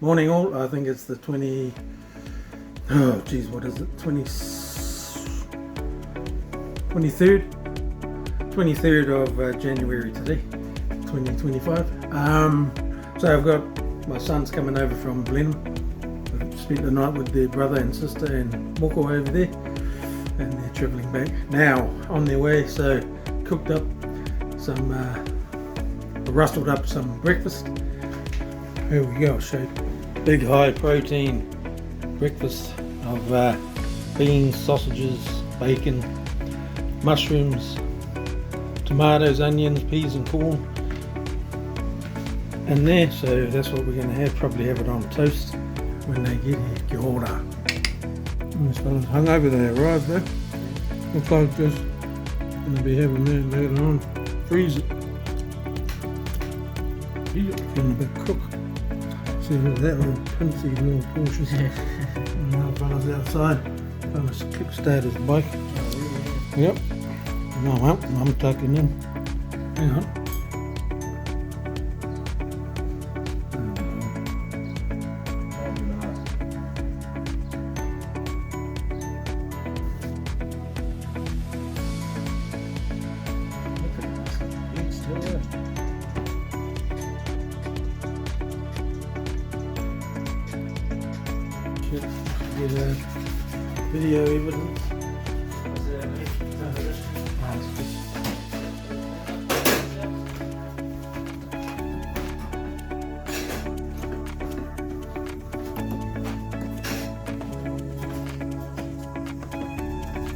Morning all, I think it's the 20, oh geez, what is it, 23rd of January today, 2025. So I've got my sons coming over from BLENHEIM. I've spent the night with their brother and sister and Moko over there, and they're travelling back now on their way. So cooked up some, rustled up some breakfast. Here we go, I'll show you. Big high protein breakfast of beans, sausages, bacon, mushrooms, tomatoes, onions, peas and corn in there. So that's what we're going to have, probably have it on toast when they get here. Kia ora. These fellas hung over, they arrived though. Looks like just going to be having that later on. Freeze it. Getting a bit cooked. See that little pincy little portion. And now fella's outside. Fella's kickstart his bike. Yep. No, I'm tucking in. Hang on. Get video evidence.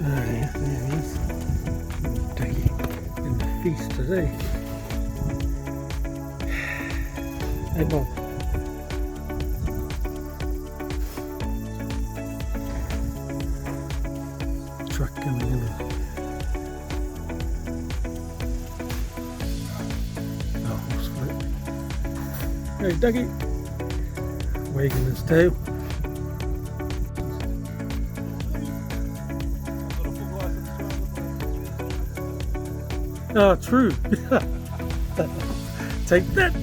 Yeah, there he is. Ducky in the feast today. Hey Bob. Truck coming in. Oh, horse float. Hey, Dougie! Wagging his tail. Oh, true. Take that.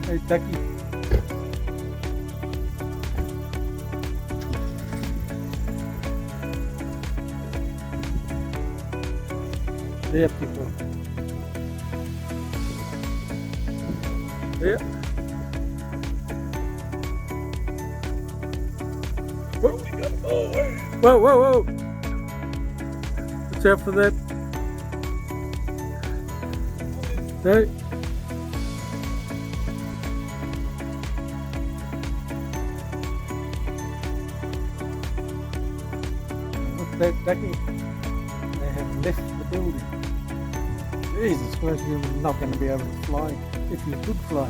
Hey, Ducky. There, people. Yeah. Whoa, we got whoa, whoa, whoa. Watch out for that. Hey. Look at that, Ducky. They have left the building. Jesus Christ, you're not going to be able to fly if you could fly.